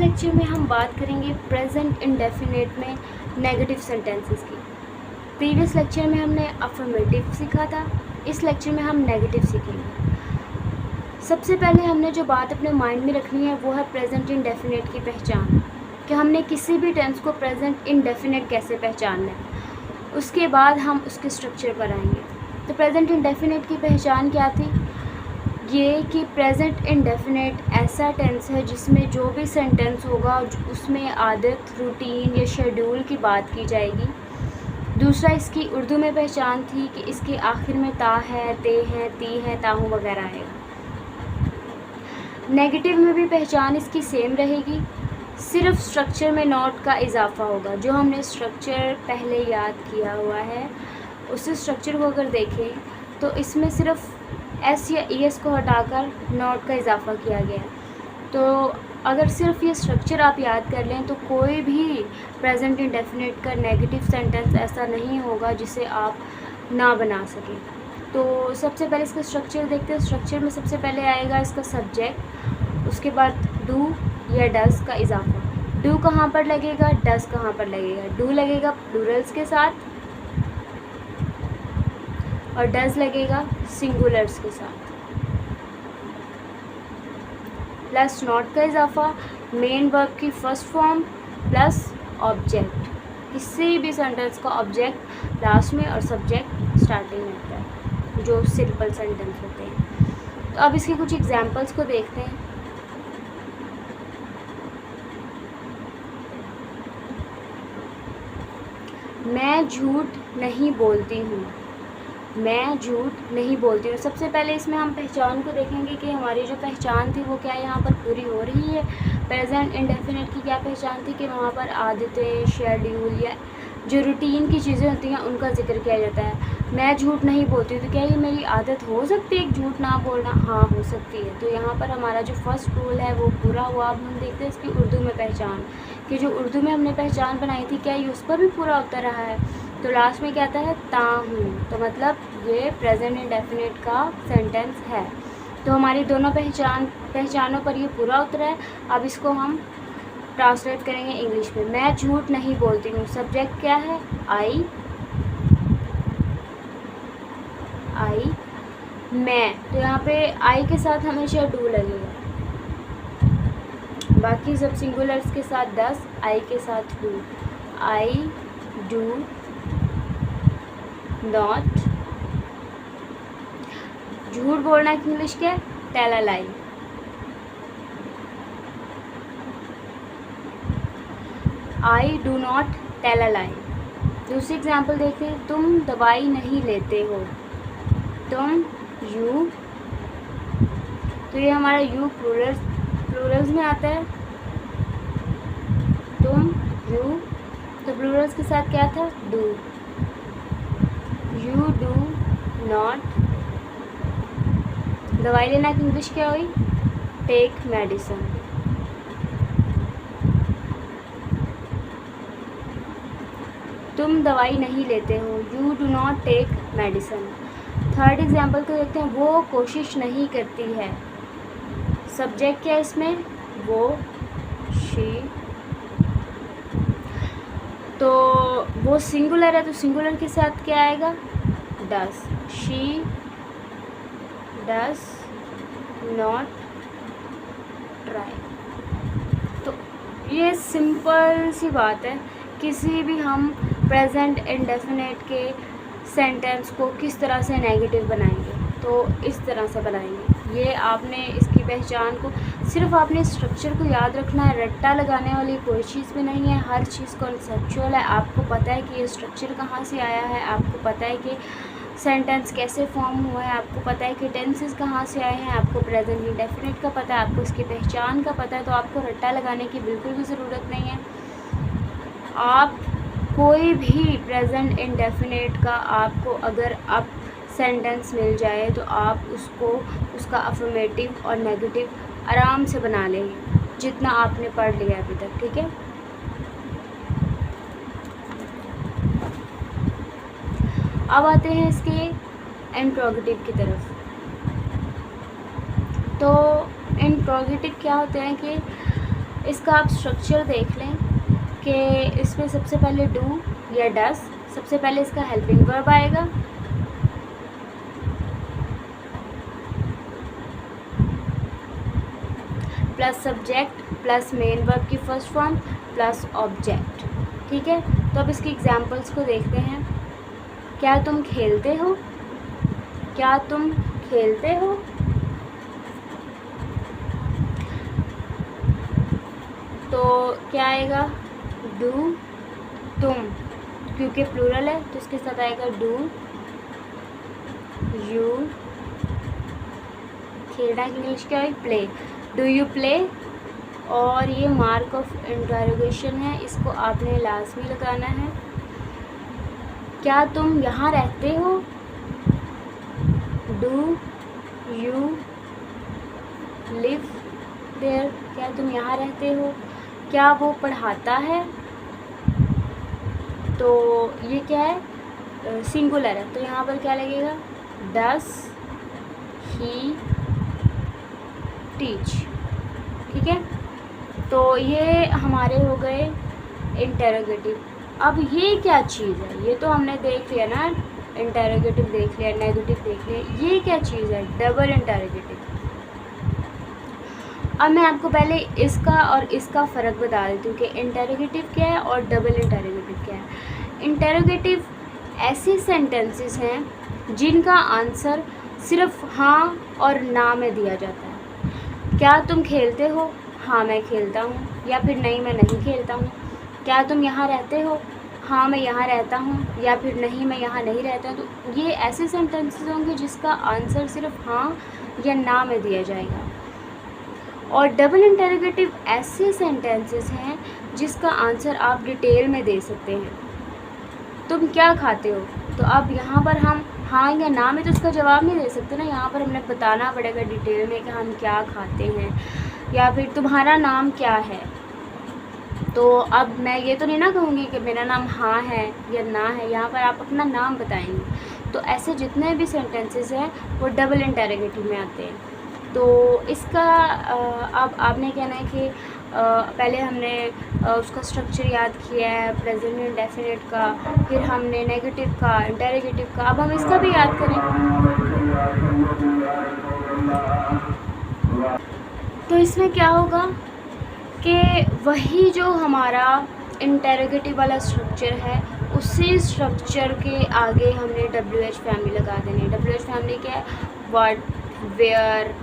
Lecture में हम बात करेंगे प्रेजेंट इंडेफिनिट में नेगेटिव सेंटेंसेस की। प्रीवियस लेक्चर में हमने अफर्मेटिव सीखा था, इस लेक्चर में हम नेगेटिव सीखेंगे। सबसे पहले हमने जो बात अपने माइंड में रखनी है वो है प्रेजेंट इंडेफिनिट की पहचान, कि हमने किसी भी टेंस को प्रेजेंट इंडेफिनिट कैसे पहचानना है। उसके बाद हम उसके स्ट्रक्चर पर आएंगे। तो प्रेजेंट इंडेफिनिट की पहचान क्या थी? ये कि प्रेजेंट इंडेफिनिट ऐसा टेंस है जिसमें जो भी सेंटेंस होगा उसमें आदत, रूटीन या शेड्यूल की बात की जाएगी। दूसरा, इसकी उर्दू में पहचान थी कि इसके आखिर में ता है, ते है, ती है, ताहू वगैरह आएगा। नेगेटिव में भी पहचान इसकी सेम रहेगी, सिर्फ स्ट्रक्चर में नोट का इजाफा होगा। जो हमने स्ट्रक्चर पहले याद किया हुआ है उसी स्ट्रक्चर को अगर देखें तो इसमें सिर्फ एस या ई एस को हटाकर नोट का इजाफा किया गया है। तो अगर सिर्फ ये स्ट्रक्चर आप याद कर लें तो कोई भी प्रेजेंट इंडेफिनिट का नेगेटिव सेंटेंस ऐसा नहीं होगा जिसे आप ना बना सकें। तो सबसे पहले इसका स्ट्रक्चर देखते हैं। स्ट्रक्चर में सबसे पहले आएगा इसका सब्जेक्ट, उसके बाद डू या डज का इजाफा। डू कहाँ पर लगेगा, डज कहाँ पर लगेगा? डू लगेगा प्लूरल्स के साथ और डज लगेगा सिंगुलर्स के साथ। प्लस नॉट का इजाफा, मेन वर्ब की फर्स्ट फॉर्म प्लस ऑब्जेक्ट। किसी भी सेंटेंस का ऑब्जेक्ट लास्ट में और सब्जेक्ट स्टार्टिंग में होता है, जो सिंपल सेंटेंस होते हैं। तो अब इसके कुछ एग्जांपल्स को देखते हैं। मैं झूठ नहीं बोलती हूँ। मैं झूठ नहीं बोलती हूँ। सबसे पहले इसमें हम पहचान को देखेंगे कि हमारी जो पहचान थी वो क्या यहाँ पर पूरी हो रही है। प्रेजेंट इंडेफिनिट की क्या पहचान थी कि वहाँ पर आदतें, शेड्यूल या जो रूटीन की चीज़ें होती हैं उनका जिक्र किया जाता है। मैं झूठ नहीं बोलती हूँ, तो क्या ये मेरी आदत हो सकती है झूठ ना बोलना? हाँ, हो सकती है। तो यहाँ पर हमारा जो फर्स्ट रूल है वो पूरा हुआ। अब हम देखते हैं इसकी उर्दू में पहचान, कि जो उर्दू में हमने पहचान बनाई थी क्या ये उस पर भी पूरा उतर रहा है? तो लास्ट में क्या आता है? ता हूँ। तो मतलब ये प्रेजेंट इंडेफिनिट का सेंटेंस है। तो हमारी दोनों पहचानों पर ये पूरा उतरा है। अब इसको हम ट्रांसलेट करेंगे इंग्लिश में। मैं झूठ नहीं बोलती हूँ। सब्जेक्ट क्या है? आई। मैं, तो यहाँ पे आई के साथ हमेशा डू लगेगा। बाकी सब सिंगुलर्स के साथ डस, आई के साथ डू। I do not. झूठ बोलना की इंग्लिश क्या है? Tell a lie. I do not tell a lie. दूसरी एग्जाम्पल देखते हैं। तुम दवाई नहीं लेते हो। तुम, यू। तो ये हमारा यू प्लूरल्स में आता है। तुम, यू, तो प्लूरल्स के साथ क्या था? डू। You do not. दवाई लेना की इंग्लिश क्या हुई? Take medicine. तुम दवाई नहीं लेते हो। You do not take medicine. Third example को देखते हैं। वो कोशिश नहीं करती है। सब्जेक्ट क्या है इसमें? वो, शी। तो वो सिंगुलर है तो सिंगुलर के साथ क्या आएगा? Does. She does not try. तो ये सिंपल सी बात है। किसी भी हम प्रेजेंट इंडेफिनिट के सेंटेंस को किस तरह से नेगेटिव बनाएंगे, तो इस तरह से बनाएंगे। ये आपने इसकी पहचान को, सिर्फ आपने स्ट्रक्चर को याद रखना है। रट्टा लगाने वाली कोई चीज़ भी नहीं है। हर चीज़ कॉन्सेप्चुअल है। आपको पता है कि ये स्ट्रक्चर कहाँ से आया है, आपको पता है कि सेंटेंस कैसे फॉर्म हुआ है, आपको पता है कि टेंसेस कहाँ से आए हैं, आपको प्रेजेंट इंडेफिनिट का पता है, आपको इसकी पहचान का पता है। तो आपको रट्टा लगाने की बिल्कुल भी ज़रूरत नहीं है। आप कोई भी प्रेजेंट इंडेफिनिट का आपको अगर अब सेंटेंस मिल जाए तो आप उसको, उसका अफर्मेटिव और नेगेटिव आराम से बना लेंगे, जितना आपने पढ़ लिया अभी तक। ठीक है। अब आते हैं इसके इंट्रोगेटिव की तरफ। तो इंट्रोगेटिव क्या होते हैं कि इसका आप स्ट्रक्चर देख लें कि इसमें सबसे पहले डू या डस, सबसे पहले इसका हेल्पिंग वर्ब आएगा, plus subject plus main verb की फर्स्ट फॉर्म प्लस ऑब्जेक्ट। ठीक है, तो अब इसकी एग्जांपल्स को देखते हैं। क्या तुम खेलते हो? क्या तुम खेलते हो? तो क्या आएगा? डू, तुम, क्योंकि प्लूरल है तो इसके साथ आएगा डू यू। खेलना की इंग्लिश क्या है? प्ले। Do you play? और ये मार्क ऑफ इंटरोगेशन है, इसको आपने लास्ट में लगाना है। क्या तुम यहाँ रहते हो? Do you live there? क्या तुम यहाँ रहते हो? क्या वो पढ़ाता है? तो ये क्या है? सिंगुलर है, तो यहाँ पर क्या लगेगा? डस ही टीच। ठीक है, तो ये हमारे हो गए इंटेरोगेटिव। अब ये क्या चीज़ है? ये तो हमने देख लिया ना, इंटेरोगेटिव देख लिया, नेगेटिव देख लिया। ये क्या चीज़ है? Double interrogative. अब मैं आपको पहले इसका और इसका फ़र्क बता देती हूँ कि इंटेरोगेटिव क्या है और डबल इंटेरोगेटिव क्या है। इंटेरोगेटिव ऐसे सेंटेंसेस हैं जिनका आंसर सिर्फ हाँ और ना में दिया जाता है। क्या तुम खेलते हो? हाँ मैं खेलता हूँ, या फिर नहीं मैं नहीं खेलता हूँ। क्या तुम यहाँ रहते हो? हाँ मैं यहाँ रहता हूँ, या फिर नहीं मैं यहाँ नहीं रहता। तो ये ऐसे सेंटेंसेस होंगे जिसका आंसर सिर्फ हाँ या ना में दिया जाएगा। और डबल इंटेरोगेटिव ऐसे सेंटेंसेस हैं जिसका आंसर आप डिटेल में दे सकते हैं। तुम क्या खाते हो? तो अब यहाँ पर हम हाँ या ना में तो इसका जवाब नहीं दे सकते ना, यहाँ पर हमने बताना पड़ेगा डिटेल में कि हम क्या खाते हैं। या फिर तुम्हारा नाम क्या है? तो अब मैं ये तो नहीं ना कहूँगी कि मेरा नाम हाँ है या ना है, यहाँ पर आप अपना नाम बताएंगे। तो ऐसे जितने भी सेंटेंसेस हैं वो डबल इंटेरोगेटिव में आते हैं। तो इसका अब आपने कहना है कि पहले हमने उसका स्ट्रक्चर याद किया है, प्रेजेंट इंडेफिनिट का, फिर हमने नेगेटिव का, इंटेरोगेटिव का। अब हम इसका भी याद करें। तो इसमें क्या होगा कि वही जो हमारा इंटेरोगेटिव वाला स्ट्रक्चर है, उसी स्ट्रक्चर के आगे हमने WH फैमिली लगा देनी है। WH फैमिली क्या है? What, where,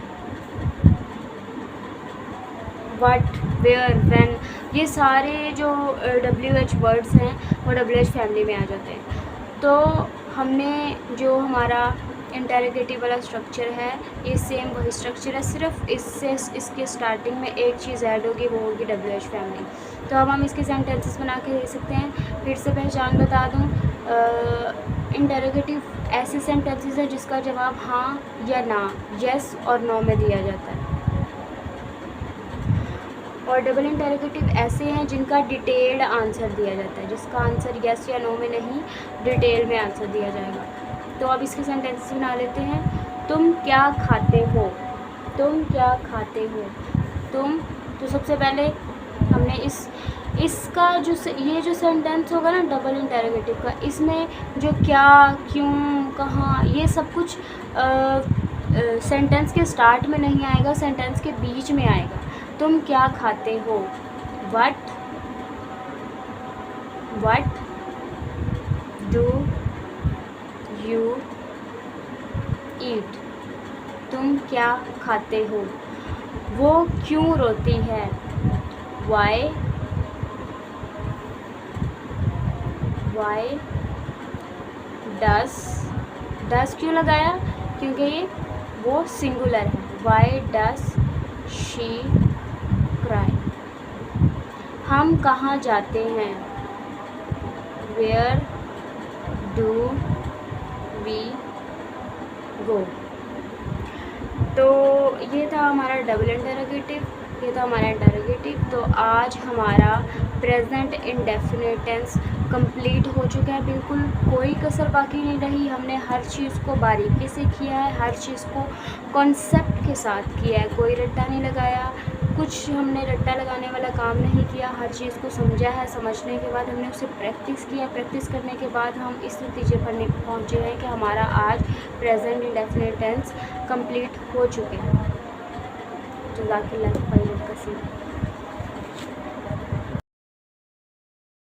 what, where, when, ये सारे जो WH वर्ड्स हैं वो WH फैमिली में आ जाते हैं। तो हमने जो हमारा इंटेरोगेटिव वाला स्ट्रक्चर है, ये सेम वही स्ट्रक्चर है, सिर्फ इसके स्टार्टिंग में एक चीज़ ऐड होगी, वो होगी WH फैमिली। तो अब हम इसके सेंटेंसेस बना के दे सकते हैं। फिर से पहचान बता दूँ, इंटेरोगेटिव ऐसे सेंटेंसेस हैं जिसका जवाब हाँ या ना, यस और नो में दिया जाता है। और डबल इंटेरोगेटिव ऐसे हैं जिनका डिटेल्ड आंसर दिया जाता है, जिसका आंसर यस या नो में नहीं, डिटेल में आंसर दिया जाएगा। तो अब इसके सेंटेंसेस बना लेते हैं। तुम क्या खाते हो? तुम क्या खाते हो? तुम, तो सबसे पहले हमने इसका जो ये जो सेंटेंस होगा ना डबल इंटेरोगेटिव का, इसमें जो क्या, क्यों, कहाँ, ये सब कुछ सेंटेंस के स्टार्ट में नहीं आएगा, सेंटेंस के बीच में आएगा। तुम क्या खाते हो? What do you eat? तुम क्या खाते हो? वो क्यों रोती है? वाई डस क्यों लगाया? क्योंकि ये वो सिंगुलर है। Why does she cry? हम कहाँ जाते हैं? Where do we go? तो ये था हमारा डबल इंटेरोगेटिव। ये तो हमारा इंटरोगेटिव। तो आज हमारा प्रेजेंट इंडेफिनिट टेंस कंप्लीट हो चुका है, बिल्कुल कोई कसर बाकी नहीं रही। हमने हर चीज़ को बारीकी से किया है, हर चीज़ को कॉन्सेप्ट के साथ किया है, कोई रट्टा नहीं लगाया, कुछ हमने रट्टा लगाने वाला काम नहीं किया। हर चीज़ को समझा है, समझने के बाद हमने उसे प्रैक्टिस किया, प्रैक्टिस करने के बाद हम इस नतीजे पर पहुँचे हैं कि हमारा आज प्रेजेंट इंडेफिनिट टेंस कंप्लीट हो चुके हैं। जज़ाकल्लाह खैरन कसीर।